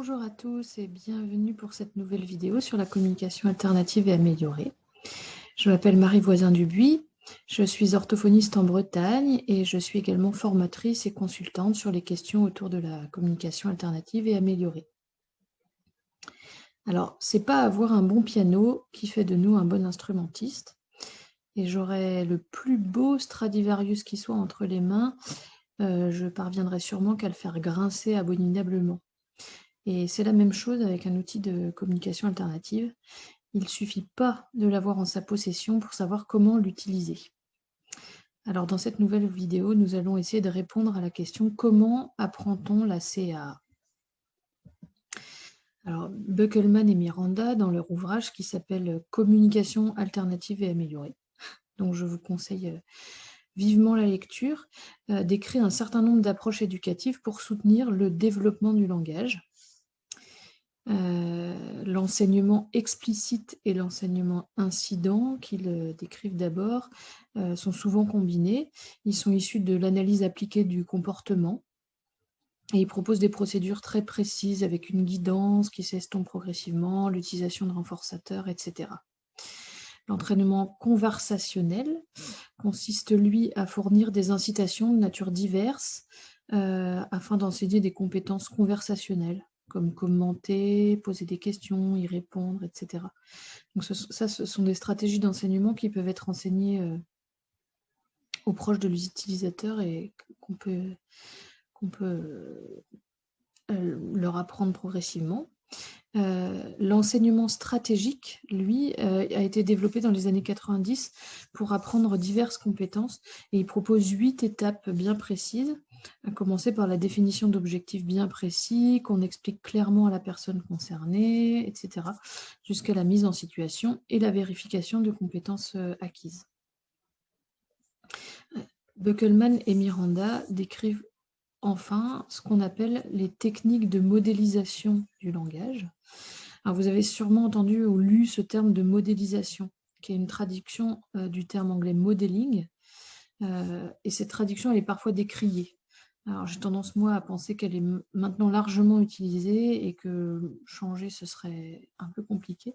Bonjour à tous et bienvenue pour cette nouvelle vidéo sur la communication alternative et améliorée. Je m'appelle Marie Voisin-Dubuis, je suis orthophoniste en Bretagne et je suis également formatrice et consultante sur les questions autour de la communication alternative et améliorée. Alors, c'est pas avoir un bon piano qui fait de nous un bon instrumentiste, et j'aurais le plus beau Stradivarius qui soit entre les mains, je parviendrai sûrement qu'à le faire grincer abominablement. Et c'est la même chose avec un outil de communication alternative. Il ne suffit pas de l'avoir en sa possession pour savoir comment l'utiliser. Alors dans cette nouvelle vidéo, nous allons essayer de répondre à la question « Comment apprend-on la CAA ?» Alors Buckelman et Miranda, dans leur ouvrage qui s'appelle « Communication alternative et améliorée », donc je vous conseille vivement la lecture, décrit un certain nombre d'approches éducatives pour soutenir le développement du langage. L'enseignement explicite et l'enseignement incident, qu'ils décrivent d'abord, sont souvent combinés. Ils sont issus de l'analyse appliquée du comportement et ils proposent des procédures très précises avec une guidance qui s'estompe progressivement, l'utilisation de renforçateurs, etc. L'entraînement conversationnel consiste, lui, à fournir des incitations de nature diverse afin d'enseigner des compétences conversationnelles, comme commenter, poser des questions, y répondre, etc. Donc ce sont des stratégies d'enseignement qui peuvent être enseignées aux proches de l'utilisateur et qu'on peut leur apprendre progressivement. L'enseignement stratégique, lui, a été développé dans les années 90 pour apprendre diverses compétences et il propose 8 étapes bien précises, à commencer par la définition d'objectifs bien précis, qu'on explique clairement à la personne concernée, etc., jusqu'à la mise en situation et la vérification de compétences acquises. Buckelman et Miranda décrivent enfin ce qu'on appelle les techniques de modélisation du langage. Alors, vous avez sûrement entendu ou lu ce terme de modélisation, qui est une traduction du terme anglais modeling, et cette traduction elle est parfois décriée. Alors j'ai tendance moi à penser qu'elle est maintenant largement utilisée et que changer ce serait un peu compliqué,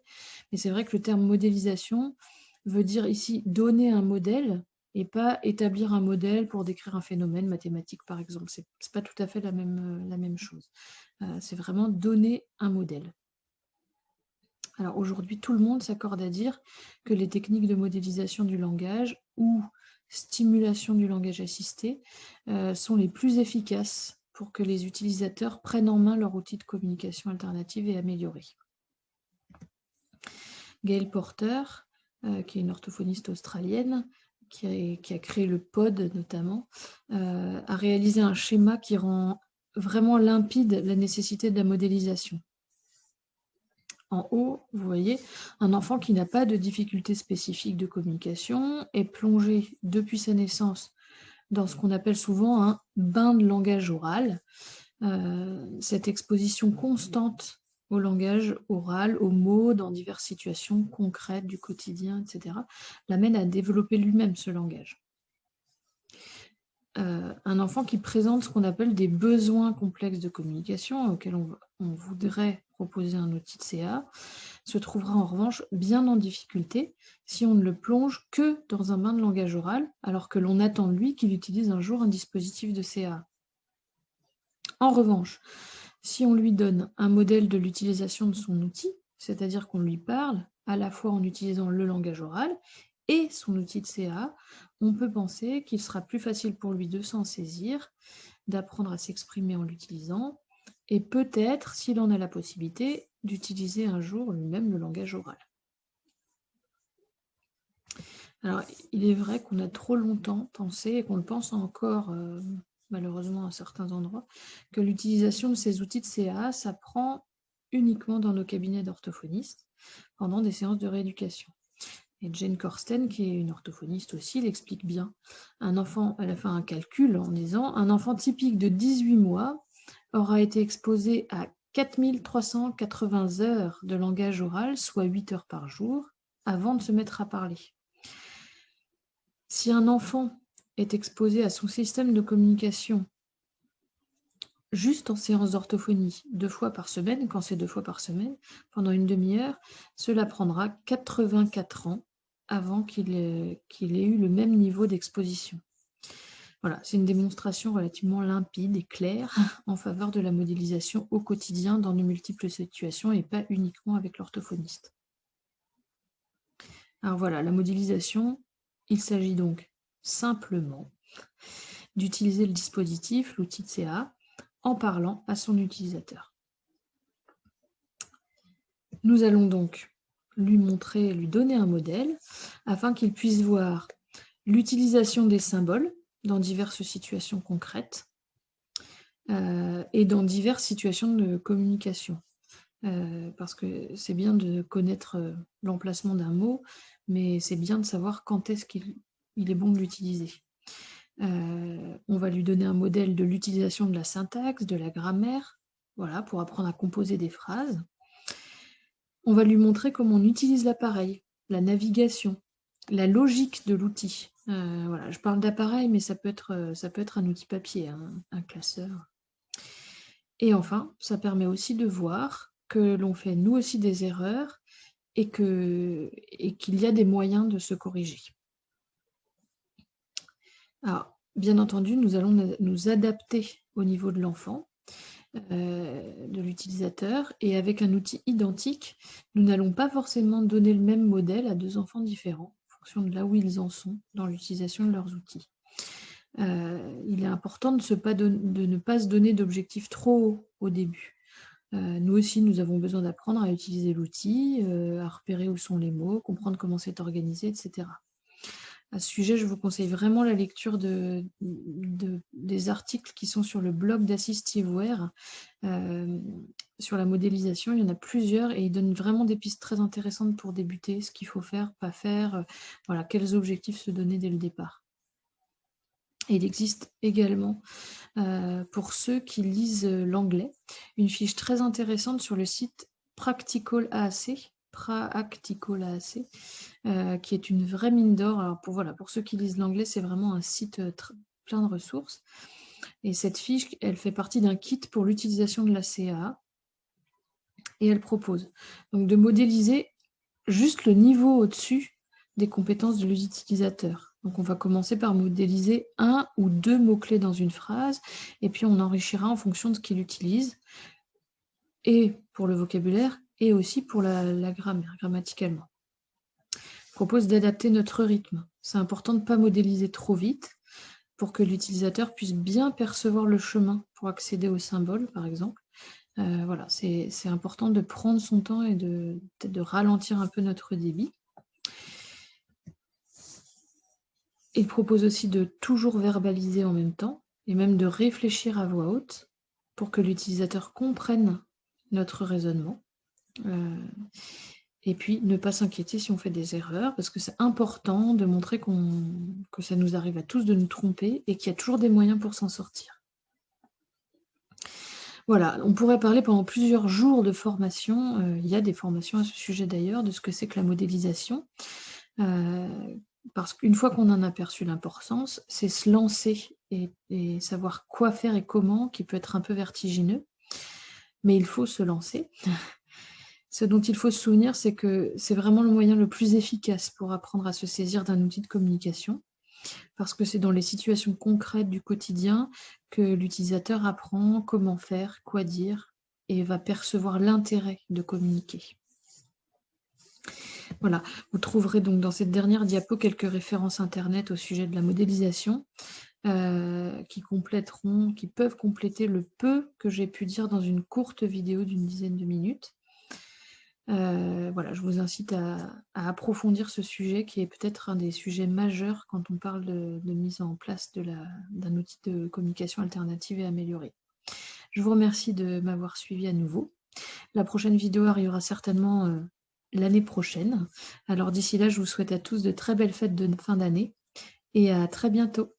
mais c'est vrai que le terme modélisation veut dire ici donner un modèle et pas établir un modèle pour décrire un phénomène mathématique par exemple. C'est pas tout à fait la même chose. C'est vraiment donner un modèle. Alors aujourd'hui, tout le monde s'accorde à dire que les techniques de modélisation du langage ou stimulation du langage assisté sont les plus efficaces pour que les utilisateurs prennent en main leur outil de communication alternative et amélioré. Gail Porter, qui est une orthophoniste australienne, qui a créé le POD notamment, a réalisé un schéma qui rend vraiment limpide la nécessité de la modélisation. En haut, vous voyez, un enfant qui n'a pas de difficultés spécifiques de communication est plongé depuis sa naissance dans ce qu'on appelle souvent un bain de langage oral. Cette exposition constante au langage oral, aux mots, dans diverses situations concrètes du quotidien, etc., l'amène à développer lui-même ce langage. Un enfant qui présente ce qu'on appelle des besoins complexes de communication, auxquels on voudrait proposer un outil de CA, se trouvera en revanche bien en difficulté si on ne le plonge que dans un bain de langage oral, alors que l'on attend de lui qu'il utilise un jour un dispositif de CA. En revanche, si on lui donne un modèle de l'utilisation de son outil, c'est-à-dire qu'on lui parle à la fois en utilisant le langage oral et son outil de CA, on peut penser qu'il sera plus facile pour lui de s'en saisir, d'apprendre à s'exprimer en l'utilisant, et peut-être, s'il en a la possibilité, d'utiliser un jour lui-même le langage oral. Alors, il est vrai qu'on a trop longtemps pensé, et qu'on le pense encore malheureusement à certains endroits, que l'utilisation de ces outils de CA s'apprend uniquement dans nos cabinets d'orthophonistes pendant des séances de rééducation. Et Jane Corsten, qui est une orthophoniste aussi, l'explique bien. Un enfant, elle a fait un calcul en disant un enfant typique de 18 mois aura été exposé à 4380 heures de langage oral, soit 8 heures par jour, avant de se mettre à parler. Si un enfant est exposé à son système de communication juste en séance d'orthophonie 2 fois par semaine, quand c'est 2 fois par semaine, pendant une demi-heure, cela prendra 84 ans avant qu'il ait eu le même niveau d'exposition. Voilà, c'est une démonstration relativement limpide et claire en faveur de la modélisation au quotidien dans de multiples situations et pas uniquement avec l'orthophoniste. Alors voilà, la modélisation, il s'agit donc simplement d'utiliser le dispositif, l'outil de CA, en parlant à son utilisateur. Nous allons donc lui donner un modèle afin qu'il puisse voir l'utilisation des symboles dans diverses situations concrètes et dans diverses situations de communication. Parce que c'est bien de connaître l'emplacement d'un mot, mais c'est bien de savoir quand est-ce qu'il est bon de l'utiliser. On va lui donner un modèle de l'utilisation de la syntaxe, de la grammaire, voilà, pour apprendre à composer des phrases. On va lui montrer comment on utilise l'appareil, la navigation, la logique de l'outil. Voilà, je parle d'appareil, mais ça peut être un outil papier, un classeur. Et enfin, ça permet aussi de voir que l'on fait nous aussi des erreurs et qu'il y a des moyens de se corriger. Alors, bien entendu, nous allons nous adapter au niveau de l'enfant, de l'utilisateur, et avec un outil identique, nous n'allons pas forcément donner le même modèle à 2 enfants différents, en fonction de là où ils en sont dans l'utilisation de leurs outils. Il est important de ne pas se donner d'objectifs trop hauts au début. Nous aussi, nous avons besoin d'apprendre à utiliser l'outil, à repérer où sont les mots, comprendre comment c'est organisé, etc. À ce sujet, je vous conseille vraiment la lecture des articles qui sont sur le blog d'AssistiveWare sur la modélisation. Il y en a plusieurs et ils donnent vraiment des pistes très intéressantes pour débuter, ce qu'il faut faire, pas faire, voilà, quels objectifs se donner dès le départ. Et il existe également, pour ceux qui lisent l'anglais, une fiche très intéressante sur le site Practical AAC, qui est une vraie mine d'or. Alors pour ceux qui lisent l'anglais, c'est vraiment un site plein de ressources. Et cette fiche, elle fait partie d'un kit pour l'utilisation de la CA. Et elle propose donc de modéliser juste le niveau au-dessus des compétences de l'utilisateur. Donc on va commencer par modéliser 1 ou 2 mots-clés dans une phrase, et puis on enrichira en fonction de ce qu'il utilise, et pour le vocabulaire, et aussi pour la grammaire, grammaticalement. Je propose d'adapter notre rythme. C'est important de ne pas modéliser trop vite pour que l'utilisateur puisse bien percevoir le chemin pour accéder aux symboles, par exemple. Voilà, c'est important de prendre son temps et peut-être de ralentir un peu notre débit. Il propose aussi de toujours verbaliser en même temps et même de réfléchir à voix haute pour que l'utilisateur comprenne notre raisonnement. Et puis, ne pas s'inquiéter si on fait des erreurs, parce que c'est important de montrer que ça nous arrive à tous de nous tromper et qu'il y a toujours des moyens pour s'en sortir. Voilà, on pourrait parler pendant plusieurs jours de formation. Il y a des formations à ce sujet d'ailleurs, de ce que c'est que la modélisation. Parce qu'une fois qu'on en a perçu l'importance, c'est se lancer et savoir quoi faire et comment, qui peut être un peu vertigineux. Mais il faut se lancer. Ce dont il faut se souvenir, c'est que c'est vraiment le moyen le plus efficace pour apprendre à se saisir d'un outil de communication, parce que c'est dans les situations concrètes du quotidien que l'utilisateur apprend comment faire, quoi dire, et va percevoir l'intérêt de communiquer. Voilà, vous trouverez donc dans cette dernière diapo quelques références internet au sujet de la modélisation qui peuvent compléter le peu que j'ai pu dire dans une courte vidéo d'une dizaine de minutes. Voilà, je vous incite à approfondir ce sujet qui est peut-être un des sujets majeurs quand on parle de mise en place d'un outil de communication alternative et amélioré. Je vous remercie de m'avoir suivi à nouveau. La prochaine vidéo arrivera certainement l'année prochaine. Alors d'ici là, je vous souhaite à tous de très belles fêtes de fin d'année et à très bientôt.